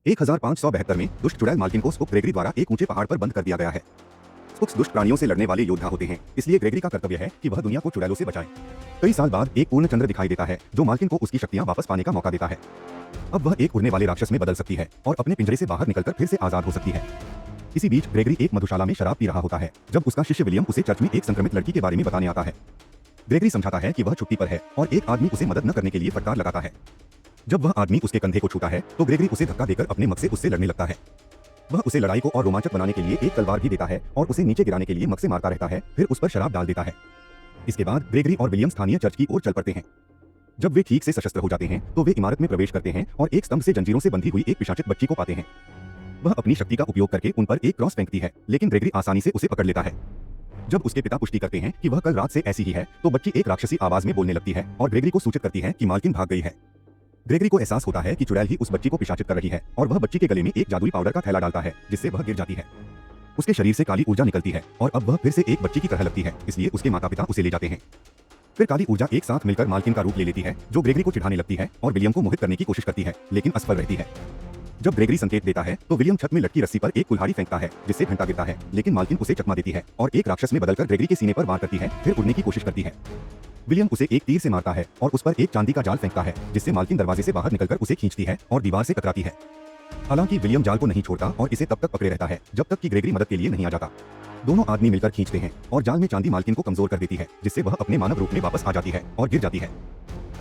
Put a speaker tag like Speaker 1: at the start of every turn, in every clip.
Speaker 1: 1572 में दुष्ट चुड़ैल माल्किन को स्पूक ग्रेगरी द्वारा एक ऊंचे पहाड़ पर बंद कर दिया गया है। स्पूक्स दुष्ट प्राणियों से लड़ने वाले योद्धा होते हैं, इसलिए ग्रेगरी का कर्तव्य है कि वह दुनिया को चुड़ैलों से बचाए। कई साल बाद एक पूर्ण चंद्र दिखाई देता है जो माल्किन को उसकी शक्तियां वापस पाने का मौका देता है। अब वह एक उड़ने वाले राक्षस में बदल सकती है और अपने पिंजरे से बाहर निकलकर फिर से आजाद हो सकती है। इसी बीच ग्रेगरी एक मधुशाला में शराब पी रहा होता है जब उसका शिष्य विलियम उसे चर्च में एक संक्रमित लड़की के बारे में बताने आता है। ग्रेगरी समझाता है कि वह छुट्टी पर है और एक आदमी उसे मदद न करने के लिए फटकार लगाता है। जब वह आदमी उसके कंधे को छूता है तो ग्रेगरी उसे धक्का देकर अपने मग से उससे लड़ने लगता है। वह उसे लड़ाई को और रोमांचक बनाने के लिए एक तलवार भी देता है और उसे नीचे गिराने के लिए मग से मारता रहता है, फिर उस पर शराब डाल देता है। इसके बाद ग्रेगरी और विलियम स्थानीय चर्च की ओर चल पड़ते हैं। जब वे ठीक से सशस्त्र हो जाते हैं तो वे इमारत में प्रवेश करते हैं और एक स्तंभ से जंजीरों से बंधी हुई एक पिशाचित बच्ची को पाते हैं। वह अपनी शक्ति का उपयोग करके उन पर एक क्रॉस फेंकती है, लेकिन ग्रेगरी आसानी से उसे पकड़ लेता है। जब उसके पिता पुष्टि करते हैं कि वह कल रात से ऐसी ही है तो बच्ची एक राक्षसी आवाज में बोलने लगती है और ग्रेगरी को सूचित करती है कि माल्किन भाग गई है। ग्रेगरी को एहसास होता है कि चुड़ैल ही उस बच्ची को पिशाचित कर रही है और वह बच्ची के गले में एक जादुई पाउडर का थैला डालता है जिससे वह गिर जाती है। उसके शरीर से काली ऊर्जा निकलती है और अब वह फिर से एक बच्ची की तरह लगती है, इसलिए उसके माता पिता उसे ले जाते हैं। फिर काली ऊर्जा एक साथ मिलकर माल्किन का रूप ले लेती है जो ग्रेगरी को चिढ़ाने लगती है और विलियम को मोहित करने की कोशिश करती है, लेकिन असफल रहती है। जब ग्रेगरी संकेत देता है तो विलियम छत में लटकी रस्सी पर एक कुल्हाड़ी फेंकता है जिससे घंटा गिरता है, लेकिन माल्किन उसे चकमा देती है और एक राक्षस में बदलकर ग्रेगरी के सीने पर वार करती है, फिर उड़ने की कोशिश करती है। विलियम उसे एक तीर से मारता है और उस पर एक चांदी का जाल फेंकता है जिससे माल्किन दरवाजे से बाहर निकलकर उसे खींचती है और दीवार से टकराती है। हालांकि विलियम जाल को नहीं छोड़ता और इसे तब तक पकड़े रहता है जब तक कि ग्रेगरी मदद के लिए नहीं आ जाता। दोनों आदमी मिलकर खींचते हैं और जाल में चांदी माल्किन को कमजोर कर देती है जिससे वह अपने मानव रूप में वापस आ जाती है और गिर जाती है।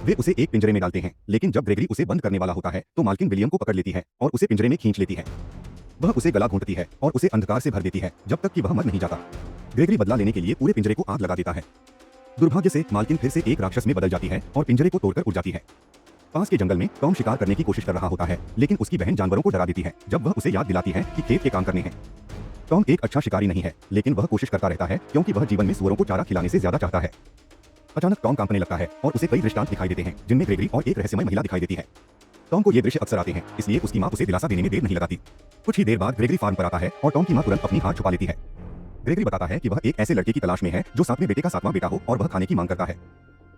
Speaker 1: वे उसे एक पिंजरे में डालते हैं, लेकिन जब ग्रेगरी उसे बंद करने वाला होता है तो माल्किन विलियम को पकड़ लेती है और उसे पिंजरे में खींच लेती है। वह उसे गला घोंटती है और उसे अंधकार से भर देती है जब तक कि वह मर नहीं जाता। ग्रेगरी बदला लेने के लिए पूरे पिंजरे को आग लगा देता है। दुर्भाग्य से माल्किन फिर से एक राक्षस में बदल जाती है और पिंजरे को तोड़कर उड़ जाती है। पास के जंगल में टॉम शिकार करने की कोशिश कर रहा होता है, लेकिन उसकी बहन जानवरों को डरा देती है जब वह उसे याद दिलाती है कि खेत के काम करने हैं। टॉम एक अच्छा शिकारी नहीं है, लेकिन वह कोशिश करता रहता है क्योंकि वह जीवन में सूअरों को चारा खिलाने से ज्यादा चाहता है। अचानक टॉम कांपने लगता है और उसे कई दृष्टांत दिखाई देते हैं जिनमें ग्रेगरी और एक रहस्यमय महिला दिखाई देती है। टॉम को ये दृश्य अक्सर आते हैं, इसलिए उसकी मां उसे दिलासा देने में देर नहीं लगाती। कुछ ही देर बाद ग्रेगरी फार्म पर आता है और टॉम की मां तुरंत अपनी हाथ छुपा लेती है। ग्रेगरी बताता है कि वह एक ऐसे लड़के की तलाश में है जो सातवें बेटे का सातवां बेटा हो और वह खाने की मांग करता है।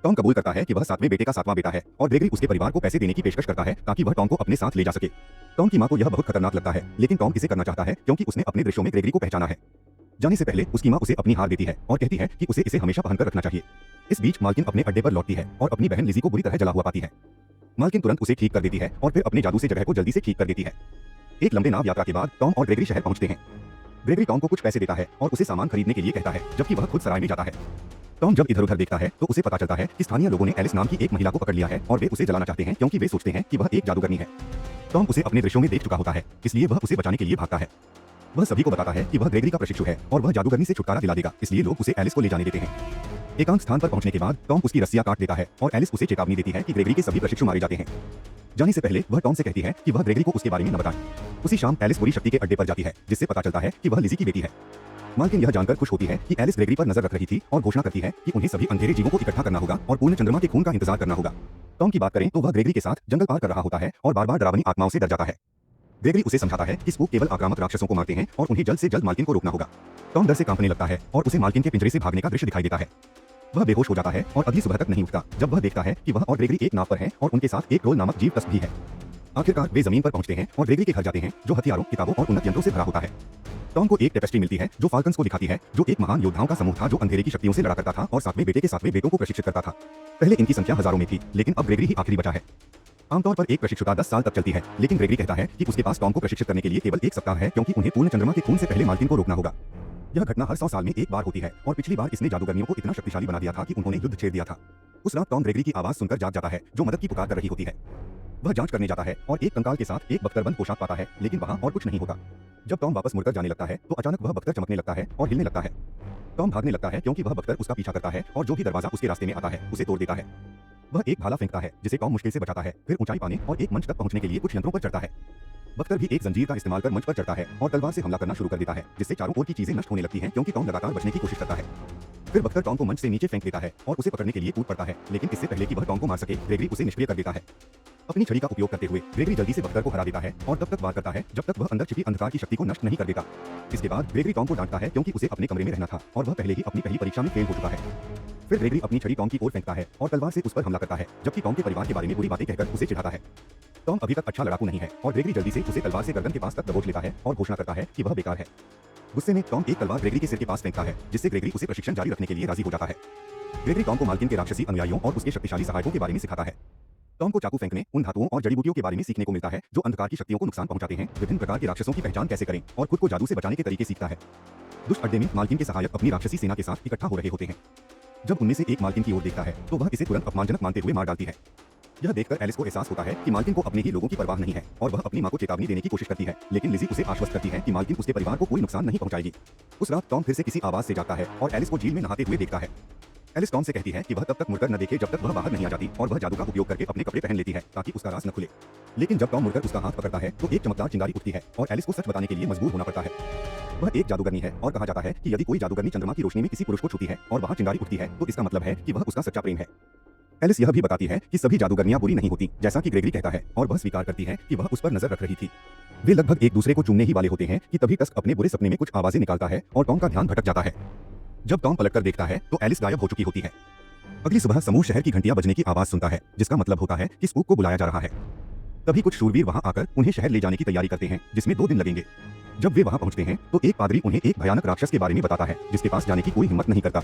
Speaker 1: टॉम कबूल करता है कि वह सातवें बेटे का सातवां बेटा है और ग्रेगरी उसके परिवार को पैसे देने की पेशकश करता है ताकि वह टॉम को अपने साथ ले जा सके। टॉम की मां को यह बहुत खतरनाक लगता है, लेकिन टॉम इसे करना चाहता है क्योंकि उसने अपने दृश्यों में ग्रेगरी को पहचाना है। जाने से पहले उसकी मां उसे अपनी हार देती है और कहती है कि उसे इसे हमेशा पहनकर रखना चाहिए। इस बीच माल्किन अपने अड्डे पर लौटती है और अपनी बहन लिज़ी को बुरी तरह जला हुआ पाती है। माल्किन तुरंत उसे ठीक कर देती है और फिर अपने जादू से जगह को जल्दी से ठीक कर देती है। एक लंबे नाव यात्रा के बाद टॉम और ग्रेगरी शहर पहुंचते हैं। ग्रेगरी टॉम को कुछ पैसे देता है और उसे सामान खरीदने के लिए कहता है, जबकि वह खुद सराय में जाता है। टॉम जब इधर उधर देखता है तो उसे पता चलता है कि स्थानीय लोगों ने एलिस नाम की एक महिला को पकड़ लिया है और वे उसे जलाना चाहते हैं क्योंकि वे सोचते हैं कि वह एक जादूगरनी है। टॉम उसे अपने दृश्यों में देख चुका होता है, इसलिए वह उसे बचाने के लिए भागता है। वह सभी को बताता है कि वह ग्रेगरी का प्रशिक्षु है और वह जादूगरनी से छुटकारा दिला देगा, इसलिए लोग उसे एलिस को ले जाने देते हैं। एकांत स्थान पर पहुंचने के बाद टॉम उसकी रस्सियां काट देता है और एलिस उसे चेतावनी देती है कि ग्रेगरी के सभी प्रशिक्षु मारे जाते हैं। जाने से पहले वह टॉम से कहती है कि वह ग्रेगरी को उसके बारे में न बताए। उसी शाम एलिस बुरी शक्ति के अड्डे पर जाती है, जिससे पता चलता है कि वह लिज़ी की बेटी है। माल्किन यह जानकर खुश होती है कि एलिस ग्रेगरी पर नजर रख रही थी और घोषणा करती है कि उन्हें सभी अंधेरे जीवों को इकट्ठा करना होगा और पूर्ण चंद्रमा के खून का इंतजार करना होगा। टॉम की बात करें तो वह ग्रेगरी के साथ जंगल पार कर रहा होता है और बार बार डरावनी आत्माओं से डर जाता है। ग्रेगरी उसे समझाता है कि स्पूक केवल आक्रामक राक्षसों को मारते हैं और उन्हें जल्द से जल्द माल्किन को रोकना होगा। टॉम डर से कांपने लगता है और उसे माल्किन के पिंजरे से भागने का दृश्य दिखाई देता है। वह बेहोश हो जाता है और अगली सुबह तक नहीं उठता जब वह देखता है कि वह और ग्रेगरी एक नाव पर हैं और उनके साथ एक ट्रोल नामक जीव तस्क भी है। आखिरकार वे जमीन पर पहुंचते हैं और ग्रेगरी के घर जाते हैं जो हथियारों, किताबों और उन्नत यंत्रों से भरा होता है। टॉम को एक टेपेस्ट्री मिलती है जो फाल्कन्स को दिखाती है, जो एक महान योद्धाओं का समूह था जो अंधेरे की शक्तियों से लड़ा करता था और सातवें बेटे के सातवें बेटों को प्रशिक्षित करता था। पहले इनकी संख्या हजारों में थी, लेकिन अब ग्रेगरी ही आखिरी बचा है। आमतौर पर एक प्रशिक्षुता 10 साल तक चलती है, लेकिन ग्रेगरी कहता है कि उसके पास टॉम को प्रशिक्षित करने के लिए केवल 1 सप्ताह है क्योंकि उन्हें पूर्ण चंद्रमा के खून से पहले माल्किन को रोकना होगा। यह घटना हर 100 साल में एक बार होती है और पिछली बार इसने जादूगरनियों को इतना शक्तिशाली बना दिया था कि उन्होंने युद्ध छेड़ दिया था। उस रात टॉम ग्रेगरी की आवाज सुनकर जाग जाता है जो मदद की पुकार कर रही होती है। वह जांच करने जाता है और एक कंकाल के साथ एक बख्तरबंद पोशाक पाता है, लेकिन वहां और कुछ नहीं होता। जब टॉम वापस मुड़कर जाने लगता है तो अचानक वह बख्तर चमकने लगता है और हिलने लगता है। टॉम भागने लगता है क्योंकि वह बख्तर उसका पीछा करता है और जो भी दरवाजा उसके रास्ते में आता है उसे तोड़ देता है। वह एक भाला फेंकता है जिसे टॉम मुश्किल से बचाता है, फिर ऊंचाई पाने और एक मंच तक पहुंचने के लिए कुछ यंत्रों पर चढ़ता है। बख्तर भी एक जंजीर का इस्तेमाल कर मंच पर चढ़ता है और तलवार से हमला करना शुरू कर देता है, जिससे चारों ओर की चीजें नष्ट होने लगती हैं क्योंकि टॉम लगातार बचने की कोशिश करता है। फिर बख्तर टॉम को मंच से नीचे फेंक देता है और उसे पकड़ने के लिए कूद पड़ता है, लेकिन इससे पहले कि वह टॉम को मार सके ग्रेगरी उसे निष्क्रिय कर देता है। अपनी छड़ी का उपयोग करते हुए ग्रेगरी जल्दी से बख्तर को हरा देता है और तब तक वार करता है जब तक वह अंदर छिपी अंधकार की शक्ति को नष्ट नहीं कर देता। इसके बाद ग्रेगरी टॉम को डांटता है क्योंकि उसे अपने कमरे में रहना था और वह पहले ही अपनी पहली परीक्षा में फेल हो चुका है। फिर ग्रेगरी अपनी छड़ी टॉम की ओर फेंकता है और तलवार से उस पर हमला करता है, जबकि टॉम के परिवार के बारे में बुरी बातें कहकर उसे चिढ़ाता है। टॉम अभी तक अच्छा लड़ाकू नहीं है और ग्रेगरी जल्दी से उसे तलवार से गर्दन के पास तक दबोच लेता है और घोषणा करता है कि वह बेकार है। गुस्से में टॉम एक तलवार ग्रेगरी के सिर के पास फेंकता है, जिससे ग्रेगरी उसे प्रशिक्षण जारी रखने के लिए राजी हो जाता है। ग्रेगरी टॉम को मालकिन के राक्षसी अनुयायियों और उसके शक्तिशाली सहायकों के बारे में सिखाता है। टॉम को चाकू फेंकने, उन धातुओं और जड़ी बूटियों के बारे में सीखने को मिलता है जो अंधकार की शक्तियों को नुकसान पहुंचाते हैं, विभिन्न प्रकार के राक्षसों की पहचान कैसे करें और खुद को जादू से बचाने के तरीके सीखता है। दुष्ट अड्डे में मालकिन के सहायक अपनी राक्षसी सेना के साथ इकट्ठा हो रहे होते हैं। जब उनमें से एक मालकिन की ओर देखता है तो वह इसे तुरंत अपमानजनक मानते हुए मार डालती है। यह देखकर एलिस को एहसास होता है कि मालकिन को अपने ही लोगों की परवाह नहीं है और वह अपनी मां को चेतावनी देने की कोशिश करती है, लेकिन लिज़ी उसे आश्वस्त करती है कि मालकिन उसके परिवार को कोई नुकसान नहीं पहुंचाएगी। उस रात टॉम फिर से किसी आवाज से जागता है और एलिस को झील में नहाते हुए देखता है। एलिस टॉम से कहती है कि वह तब तक मुड़कर न देखे जब तक वह बाहर नहीं आ जाती और वह जादू का उपयोग करके अपने कपड़े पहन लेती है ताकि उसका राज न खुले। लेकिन जब टॉम मुड़कर उसका हाथ पकड़ता है तो एक चमकदार चिंगारी उठती है और एलिस को सच बताने के लिए मजबूर होना पड़ता है। वह एक जादूगरनी है और कहा जाता है कि यदि कोई जादूगरनी चंद्रमा की रोशनी में किसी पुरुष को छूती है और वहां चिंगारी उठती है तो इसका मतलब है कि वह उसका सच्चा प्रेम है। एलिस यह भी बताती है कि सभी जादूगरनियां बुरी नहीं होती, जैसा कि ग्रेगरी कहता है, और वह स्वीकार करती है कि वह उस पर नजर रख रही थी। वे लगभग एक दूसरे को चूमने ही वाले होते हैं कि तभी टस्क अपने बुरे सपने में कुछ आवाजें निकालता है और टॉम का ध्यान भटक जाता है। जब टॉम पलटकर देखता है तो एलिस गायब हो चुकी होती है। अगली सुबह समूह शहर की घंटियां बजने की आवाज सुनता है, जिसका मतलब होता है कि स्पूक को बुलाया जा रहा है। तभी कुछ शूरवीर वहां आकर उन्हें शहर ले जाने की तैयारी करते हैं, जिसमें 2 दिन लगेंगे। जब वे वहां पहुंचते हैं तो एक पादरी उन्हें एक भयानक राक्षस के बारे में बताता है, जिसके पास जाने की कोई हिम्मत नहीं करता।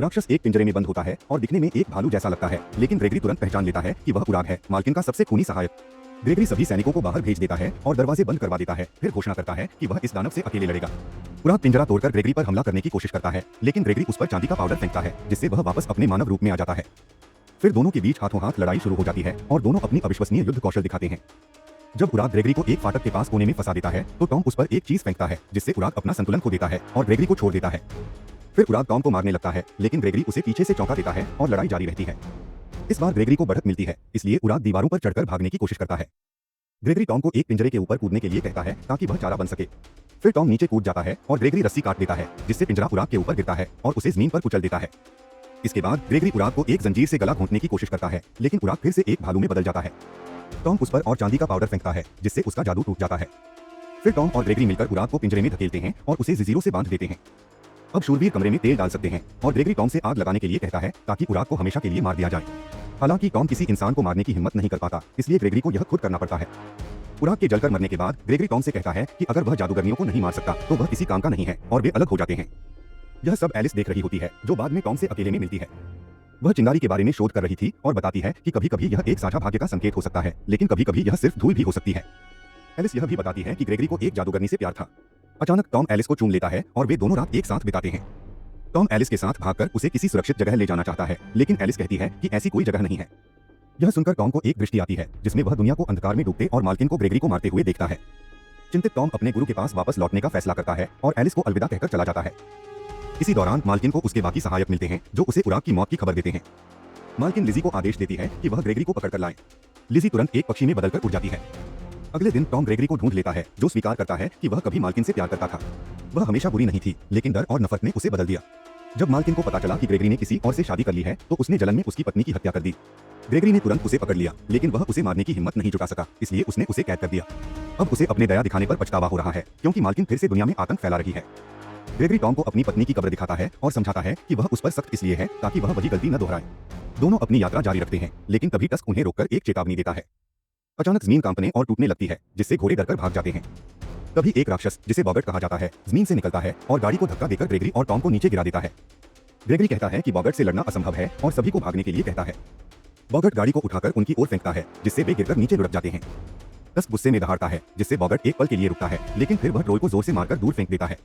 Speaker 1: राक्षस एक पिंजरे में बंद होता है और दिखने में एक भालू जैसा लगता है, लेकिन ग्रेगरी तुरंत पहचान लेता है कि वह उराग है, मालकिन का सबसे खूनी सहायक। ग्रेगरी सभी सैनिकों को बाहर भेज देता है और दरवाजे बंद करवा देता है, फिर घोषणा करता है कि वह इस दानव से अकेले लड़ेगा। उराग पिंजरा तोड़कर ग्रेगरी पर हमला करने की कोशिश करता है, लेकिन ग्रेगरी उस पर चांदी का पाउडर फेंकता है, जिससे वह वापस अपने मानव रूप में आ जाता है। फिर दोनों के बीच हाथों हाथ लड़ाई शुरू हो जाती है और दोनों अपनी अविश्वसनीय युद्ध कौशल दिखाते हैं। जब उराग ग्रेगरी को एक फाटक के पास कोने में फंसा देता है तो टॉम उस पर एक चीज फेंकता है, जिससे उराग अपना संतुलन खो देता है और ग्रेगरी को छोड़ देता है। फिर उराग टॉम को मारने लगता है, लेकिन ग्रेगरी उसे पीछे से चौंका देता है और लड़ाई जारी रहती है। इस बार ग्रेगरी को बढ़त मिलती है, इसलिए उराग दीवारों पर चढ़कर भागने की कोशिश करता है। ग्रेगरी टॉम को एक पिंजरे के ऊपर कूदने के लिए कहता है ताकि वह चारा बन सके। फिर टॉम नीचे कूद जाता है और ग्रेगरी रस्सी काट देता है, जिससे पिंजरा उराग के ऊपर गिरता है और उसे जमीन पर कुचल देता है। इसके बाद ग्रेगरी उराग को एक जंजीर से गला घोंटने की कोशिश करता है, लेकिन उराग फिर से एक भालू में बदल जाता है। टॉम उस पर और चांदी का पाउडर फेंकता है, जिससे उसका जादू टूट जाता है। फिर टॉम और ग्रेगरी मिलकर उराग को पिंजरे में धकेलते हैं और उसे जंजीरों से बांध देते हैं। अब शूरवीर कमरे में तेल डाल सकते हैं और ग्रेगरी टॉम से आग लगाने के लिए कहता है ताकि उराग को हमेशा के लिए मार दिया जाए। हालांकि टॉम किसी इंसान को मारने की हिम्मत नहीं कर पाता, इसलिए ग्रेगरी को यह खुद करना पड़ता है। उराग के जलकर मरने के बाद ग्रेगरी टॉम से कहता है कि अगर वह जादूगरनियों को नहीं मार सकता तो वह किसी काम का नहीं है और वे अलग हो जाते हैं। यह सब एलिस देख रही होती है, जो बाद में टॉम से अकेले में मिलती है। वह चिंगारी के बारे में शोध कर रही थी और बताती है कि कभी-कभी यह एक साझा भाग्य का संकेत हो सकता है, लेकिन कभी-कभी यह सिर्फ धूल भी हो सकती है। एलिस यह भी बताती है कि ग्रेगरी को एक जादूगरनी से प्यार था। अचानक टॉम एलिस को चूम लेता है और वे दोनों रात एक साथ बिताते हैं। टॉम एलिस के साथ भागकर उसे किसी सुरक्षित जगह ले जाना चाहता है, लेकिन एलिस कहती है कि ऐसी कोई जगह नहीं है। यह सुनकर टॉम को एक दृष्टि आती है, जिसमें वह दुनिया को अंधकार में डूबते और मालकिन को ग्रेगरी को मारते हुए देखता है। चिंतित टॉम अपने गुरु के पास वापस लौटने का फैसला करता है और एलिस को अलविदा कहकर चला जाता है। इसी दौरान मालकिन को उसके बाकी सहायक मिलते हैं, जो उसे उराग की मौत की खबर देते हैं। मालकिन लिज़ी को आदेश देती है कि वह ग्रेगरी को पकड़कर लाए। लिज़ी तुरंत एक पक्षी में बदलकर उड़ जाती है। अगले दिन टॉम ग्रेगरी को ढूंढ लेता है, जो स्वीकार करता है कि वह कभी मालकिन से प्यार करता था। वह हमेशा बुरी नहीं थी, लेकिन डर और नफरत ने उसे बदल दिया। जब मालकिन को पता चला कि ग्रेगरी ने किसी और से शादी कर ली है तो उसने जलन में उसकी पत्नी की हत्या कर दी। ग्रेगरी ने तुरंत उसे पकड़ लिया, लेकिन वह उसे मारने की हिम्मत नहीं जुटा सका, इसलिए उसने उसे कैद कर दिया। अब उसे अपने दया दिखाने पर पछतावा हो रहा है, क्योंकि मालकिन फिर से दुनिया में आतंक फैला रही है। ग्रेगरी टॉम को अपनी पत्नी की कब्र दिखाता है और समझाता है कि वह उस पर सख्त इसलिए है ताकि वह वही गलती न दोहराए। दोनों अपनी यात्रा जारी रखते हैं, लेकिन तभी टस्क उन्हें रोककर एक चेतावनी देता है। अचानक जमीन कांपने और टूटने लगती है, जिससे घोड़े डरकर भाग जाते हैं। तभी एक राक्षस, जिसे बॉगर्ट कहा जाता है, जमीन से निकलता है और गाड़ी को धक्का देकर ग्रेगरी और टॉम को नीचे गिरा देता है। ग्रेगरी कहता है कि बॉगर्ट से लड़ना असंभव है और सभी को भागने के लिए कहता है। बॉगर्ट गाड़ी को उठाकर उनकी ओर फेंकता है, जिससे वे गिरकर नीचे लुढ़क जाते हैं। टस्क गुस्से में दहाड़ता है, जिससे बॉगर्ट एक पल के लिए रुकता है, लेकिन फिर वह ट्रोल को जोर से मारकर दूर फेंक देता है।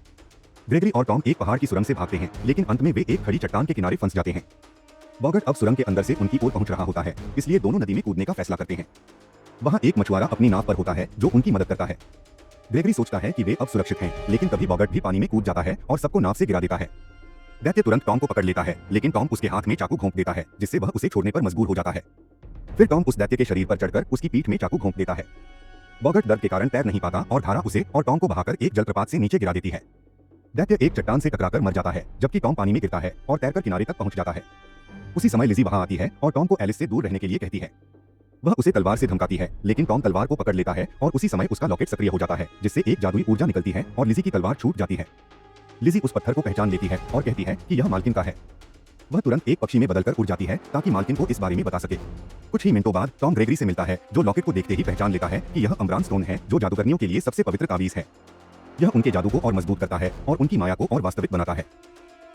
Speaker 1: ग्रेगरी और टॉम एक पहाड़ की सुरंग से भागते हैं, लेकिन अंत में वे एक खड़ी चट्टान के किनारे फंस जाते हैं। बॉगर्ट अब सुरंग के अंदर से उनकी ओर पहुंच रहा होता है, इसलिए दोनों नदी में कूदने का फैसला करते हैं। वहां एक मछुआरा अपनी नाव पर होता है, जो उनकी मदद करता है। ग्रेगरी सोचता है कि वे अब सुरक्षित हैं, लेकिन तभी बॉगर्ट भी पानी में कूद जाता है और सबको नाव से गिरा देता है। दैत्य तुरंत टॉम को पकड़ लेता है, लेकिन टॉम उसके हाथ में चाकू घोंप देता है, जिससे वह उसे छोड़ने पर मजबूर हो जाता है। फिर टॉम उस दैत्य के शरीर पर चढ़कर उसकी पीठ में चाकू घोंप देता है। बॉगर्ट दर्द के कारण तैर नहीं पाता और धारा उसे और टॉम को बहाकर एक जलप्रपात से नीचे गिरा देती है। दैत्य एक चट्टान से टकराकर मर जाता है, जबकि टॉम पानी में गिरता है और तैरकर किनारे तक पहुंच जाता है। उसी समय लिज़ी वहां आती है और टॉम को एलिस से दूर रहने के लिए कहती है। वह उसे तलवार से धमकाती है, लेकिन टॉम तलवार को पकड़ लेता है और उसी समय उसका लॉकेट सक्रिय हो जाता है, जिससे एक जादुई ऊर्जा निकलती है और लिज़ी की तलवार छूट जाती है। लिज़ी उस पत्थर को पहचान लेती है और कहती है कि यह मालकिन का है। वह तुरंत एक पक्षी में बदलकर उड़ जाती है ताकि मालकिन को इस बारे में बता सके। कुछ ही मिनटों बाद टॉम ग्रेगरी से मिलता है, जो लॉकेट को देखते ही पहचान लेता है कि यह अमरान स्टोन है, जो जादूगरनियों के लिए सबसे पवित्र तावीज है। यह उनके जादू को और मजबूत करता है और उनकी माया को और वास्तविक बनाता है।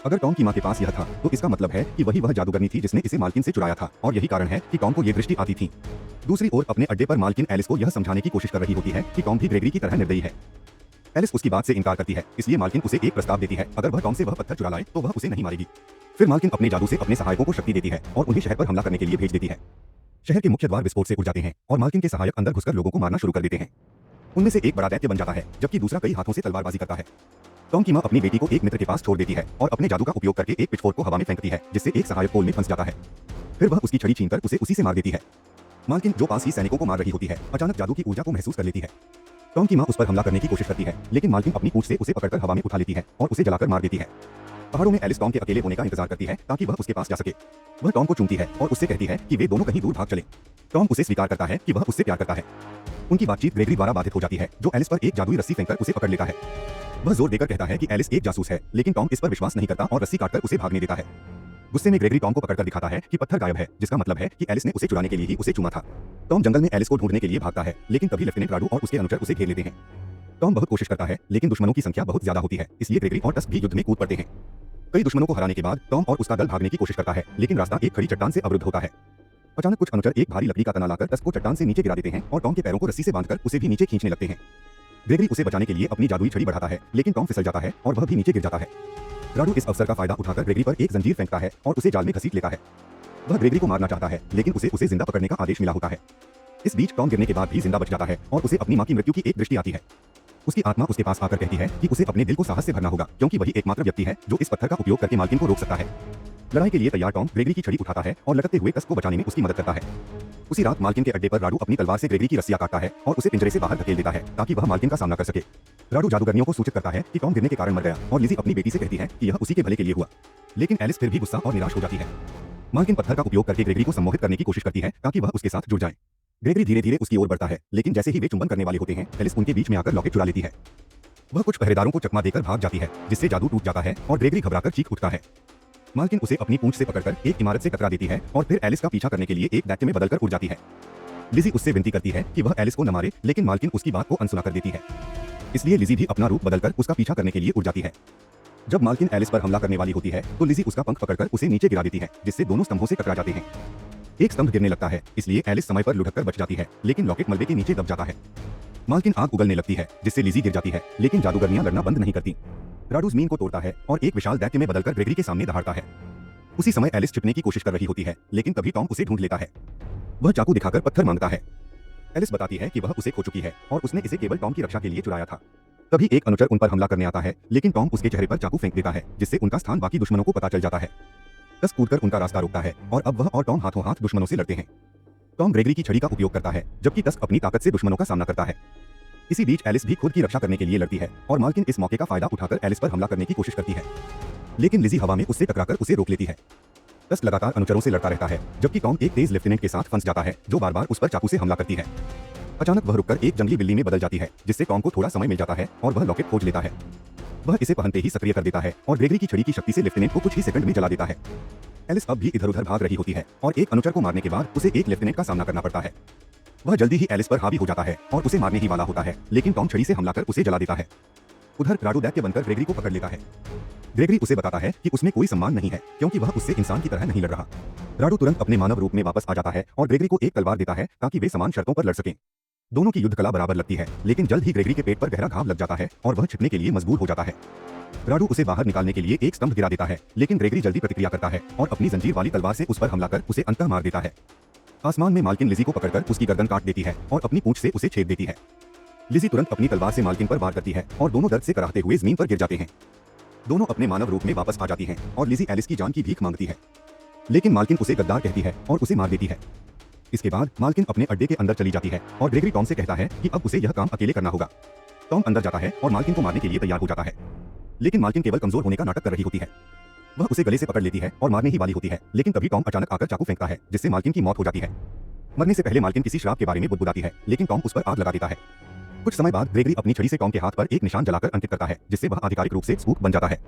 Speaker 1: अगर टॉम की मां के पास यह था तो इसका मतलब है कि वही वह जादूगरनी थी जिसने इसे मालकिन से चुराया था, और यही कारण है कि टॉम को ये दृष्टि आती थी। दूसरी ओर अपने अड्डे पर मालकिन एलिस को यह समझाने की कोशिश कर रही होती है कि टॉम भी ग्रेगरी की तरह निर्दयी है। एलिस उसकी बात से इनकार करती है, इसलिए मालकिन उसे एक प्रस्ताव देती है, अगर वह टॉम से वह पत्थर चुरा लाए तो वह उसे नहीं मारेगी। फिर मालकिन अपने जादू से अपने सहायकों को शक्ति देती है और उन्हें शहर पर हमला करने के लिए भेज देती है। शहर के मुख्य द्वार विस्फोट से उड़ जाते हैं और मालकिन के सहायक अंदर घुसकर लोगों को मारना शुरू कर देते हैं। उनमें से एक बड़ा दैत्य बन जाता है, जबकि दूसरा कई हाथों से तलवारबाजी करता है। टॉम की मां अपनी बेटी को एक मित्र के पास छोड़ देती है और अपने जादू का उपयोग करके एक पिचफोर्क को हवा में फेंकती है, जिससे एक सहायक पोल में फंस जाता है। फिर वह उसकी छड़ी छीनकर उसे उसी से मार देती है। मालकिन, जो पास ही सैनिकों को मार रही होती है, अचानक जादू की ऊर्जा को महसूस कर लेती है। टॉम की मां उस पर हमला करने की कोशिश करती है, लेकिन मालकिन अपनी पूंछ से उसे पकड़कर हवा में उठा लेती है और उसे जलाकर मार देती है। पहाड़ों में एलिस टॉम के अकेले होने का इंतजार करती है ताकि वह उसके पास जा सके। वह टॉम को चूमती है और उससे कहती है कि वे दोनों कहीं दूर भाग चले। टॉम उसे स्वीकार करता है कि वह उससे प्यार करता है। उनकी बातचीत ग्रेगरी द्वारा बाधित हो जाती है, जो एलिस पर एक जादुई रस्सी फेंककर उसे पकड़ लेता है। वह जोर देकर कहता है कि एलिस एक जासूस है, लेकिन टॉम इस पर विश्वास नहीं करता और रस्सी काटकर उसे भागने देता है। गुस्से में ग्रेगरी टॉम को पकड़कर दिखाता है कि पत्थर गायब है, जिसका मतलब है कि एलिस ने उसे चुराने के लिए ही उसे चुमा था। टॉम जंगल में एलिस को ढूंढने के लिए भागता है, लेकिन तभी लेफ्टिनेंट राडू और उसके अनुचर उसे घेर लेते हैं। टॉम बहुत कोशिश करता है, लेकिन दुश्मनों की संख्या बहुत ज्यादा होती है, इसलिए ग्रेगरी और टस्क भी युद्ध में कूद पड़ते हैं। कई दुश्मनों को हराने के बाद टॉम और उसका दल भागने की कोशिश करता है, लेकिन रास्ता एक खड़ी चट्टान से अवरुद्ध होता है। अचानक कुछ अनुचर एक भारी लकड़ी का तना लाकर टस्क को चट्टान से नीचे गिरा देते हैं और टॉम के पैरों को रस्सी से बांधकर उसे भी नीचे खींचने लगते हैं। ग्रेगरी उसे बचाने के लिए अपनी जादुई छड़ी बढ़ाता है, लेकिन टॉम फिसल जाता है और वह भी नीचे गिर जाता है। राडू इस अवसर का फायदा उठाकर ग्रेगरी पर एक जंजीर फेंकता है और उसे जाल में घसीट लेता है। वह ग्रेगरी को मारना चाहता है, लेकिन उसे जिंदा पकड़ने का आदेश मिला होता है। इस बीच टॉम गिरने के बाद भी जिंदा बच जाता है और उसे अपनी मां की मृत्यु की एक दृष्टि आती है। उसकी आत्मा उसके पास आकर कहती है कि उसे अपने दिल को साहस से भरना होगा, क्योंकि वही एकमात्र व्यक्ति है जो इस पत्थर का उपयोग करके मालकिन को रोक सकता है। लड़ाई के लिए तैयार टॉम ग्रेगरी की छड़ी उठाता है और लटकते हुए टस्क को बचाने में उसकी मदद करता है। उसी रात मालकिन के अड्डे पर राडू अपनी तलवार से ग्रेगरी की रस्सियां काटता है और उसे पिंजरे से बाहर धकेल देता है ताकि वह मालकिन का सामना कर सके। राडू जादूगरनियों को सूचित करता है कि टॉम गिरने के कारण मर गया और लिज़ी अपनी बेटी से कहती है कि यह उसी के भले के लिए हुआ, लेकिन एलिस फिर भी गुस्सा और निराश हो जाती है। मालकिन पत्थर का उपयोग करके ग्रेगरी को सम्मोहित करने की कोशिश करती है ताकि वह उसके साथ जुड़ जाए। ग्रेगरी धीरे धीरे उसकी ओर बढ़ता है, लेकिन जैसे ही वे चुंबन करने वाले होते हैं, एलिस उनके बीच में आकर लॉकेट चुरा लेती है। वह कुछ पहरेदारों को चकमा देकर भाग जाती है, जिससे जादू टूट जाता है और ग्रेगरी घबराकर चीख उठता है। मालकिन उसे अपनी पूंछ से पकड़कर एक इमारत से टकरा देती है और फिर एलिस का पीछा करने के लिए एक दैत्य में बदलकर उड़ जाती है। लिज़ी उससे विनती करती है कि वह एलिस को न मारे, लेकिन मालकिन उसकी बात को अनसुना कर देती है। इसलिए लिज़ी भी अपना रूप बदलकर उसका पीछा करने के लिए उड़ जाती है। जब मालकिन एलिस पर हमला करने वाली होती है तो लिज़ी उसका पंख पकड़कर उसे नीचे गिरा देती है, जिससे दोनों स्तंभों से टकरा जाते हैं। एक स्तंभ गिरने लगता है, इसलिए एलिस समय पर लुढ़ककर बच जाती है, लेकिन लॉकेट मलबे के नीचे दब जाता है। मालकिन आग उगलने लगती है, जिससे लिज़ी गिर जाती है, लेकिन जादूगरनियां लड़ना बंद नहीं करती। राडू जमीन को तोड़ता है और एक विशाल दैत्य में बदलकर ग्रेगरी के सामने दहाड़ता है। उसी समय एलिस छिपने की कोशिश कर रही होती है, लेकिन तभी टॉम उसे ढूंढ लेता है। वह चाकू दिखाकर पत्थर मांगता है। एलिस बताती है कि वह उसे खो चुकी है और उसने इसे केवल टॉम की रक्षा के लिए चुराया था। तभी एक अनुचर उन पर हमला करने आता है, लेकिन टॉम उसके चेहरे पर चाकू फेंक देता है, जिससे उनका स्थान बाकी दुश्मनों को पता चल जाता है। टस्क कूदकर उनका रास्ता रोकता है और अब वह और टॉम हाथों हाथ दुश्मनों से लड़ते हैं। टॉम ग्रेगरी की छड़ी का उपयोग करता है, जबकि टस्क अपनी ताकत से दुश्मनों का सामना करता है। इसी बीच एलिस भी खुद की रक्षा करने के लिए लड़ती है और मालकिन इस मौके का फायदा उठाकर एलिस पर हमला करने की कोशिश करती है, लेकिन लिज़ी हवा में उससे टकराकर उसे रोक लेती है। टस्क लगातार अनुचरों से लड़ता रहता है, जबकि टॉम एक तेज लेफ्टिनेंट के साथ फंस जाता है, जो बार-बार उस पर चाकू से हमला करती है। अचानक वह रुककर एक जंगली बिल्ली में बदल जाती है, जिससे टॉम को थोड़ा समय मिल जाता है और वह लॉकेट खोज लेता है। वह इसे पहनते ही सक्रिय कर देता है और ग्रेगरी की छड़ी की शक्ति से लेफ्टिनेंट को कुछ ही सेकंड में जला देता है। एलिस अब भी इधर-उधर भाग रही होती है और एक अनुचर को मारने के बाद उसे एक लेफ्टिनेंट का सामना करना पड़ता है। वह जल्दी ही एलिस पर हावी हो जाता है और उसे मारने ही वाला होता है, लेकिन टॉम छड़ी से हमला कर उसे जला देता है। उधर राडू दैत्य बनकर ग्रेगरी को पकड़ लेता है। ग्रेगरी उसे बताता है कि उसमें कोई सम्मान नहीं है, क्योंकि वह उससे इंसान की तरह नहीं लड़ रहा। राडू तुरंत अपने मानव रूप में वापस आ जाता है और ग्रेगरी को एक तलवार देता है ताकि वे समान शर्तों पर लड़ सकें। दोनों की युद्ध कला बराबर लगती है, लेकिन जल्द ही ग्रेगरी के पेट पर गहरा घाव लग जाता है और वह छिपने के लिए मजबूर हो जाता है। राडू उसे बाहर निकालने के लिए एक स्तंभ गिरा देता है, लेकिन ग्रेगरी जल्दी प्रतिक्रिया करता है और अपनी जंजीर वाली तलवार से उस पर हमला कर उसे अंततः मार देता है। आसमान में मालकिन लिज़ी को पकड़कर उसकी गर्दन काट देती है और अपनी पूंछ से उसे छेद देती है। लिज़ी तुरंत अपनी तलवार से मालकिन पर वार करती है और दोनों दर्द से कराहते हुए जमीन पर गिर जाते हैं। दोनों अपने मानव रूप में वापस आ जाती हैं और लिज़ी एलिस की जान की भीख मांगती है, लेकिन मालकिन उसे गद्दार कहती है और उसे मार देती है। इसके बाद मालकिन अपने अड्डे के अंदर चली जाती है और ग्रेगरी टॉम से कहता है कि अब उसे यह काम अकेले करना होगा। टॉम अंदर जाता है और मालकिन को मारने के लिए तैयार हो जाता है, लेकिन मालकिन केवल कमजोर होने का नाटक कर रही होती है। वह उसे गले से पकड़ लेती है और मारने ही वाली होती है, लेकिन तभी टॉम अचानक आकर चाकू फेंकता है, जिससे मालकिन की मौत हो जाती है। मरने से पहले मालकिन किसी श्राप के बारे में बुदबुदाती है, लेकिन टॉम उस पर आग लगा देता है। कुछ समय बाद ग्रेगरी अपनी छड़ी से टॉम के हाथ पर एक निशान जलाकर अंकित करता है, जिससे वह आधिकारिक रूप से स्पूक बन जाता है।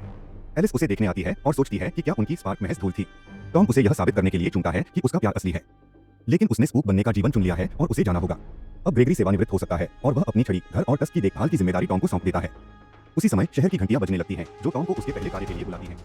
Speaker 1: एलिस उसे देखने आती है और सोचती है कि क्या उनकी स्पार्क महज धूल थी। टॉम उसे यह साबित करने के लिए चुनता है कि उसका प्यार असली है, लेकिन उसने स्कूप बनने का जीवन चुन लिया है और उसे जाना होगा। अब ग्रेगरी सेवानिवृत्त हो सकता है और वह अपनी छड़ी, घर और टस्क की देखभाल की जिम्मेदारी टॉम को सौंप देता है। उसी समय शहर की घंटियां बजने लगती हैं, जो टॉम को उसके पहले कार्य के लिए बुलाती हैं।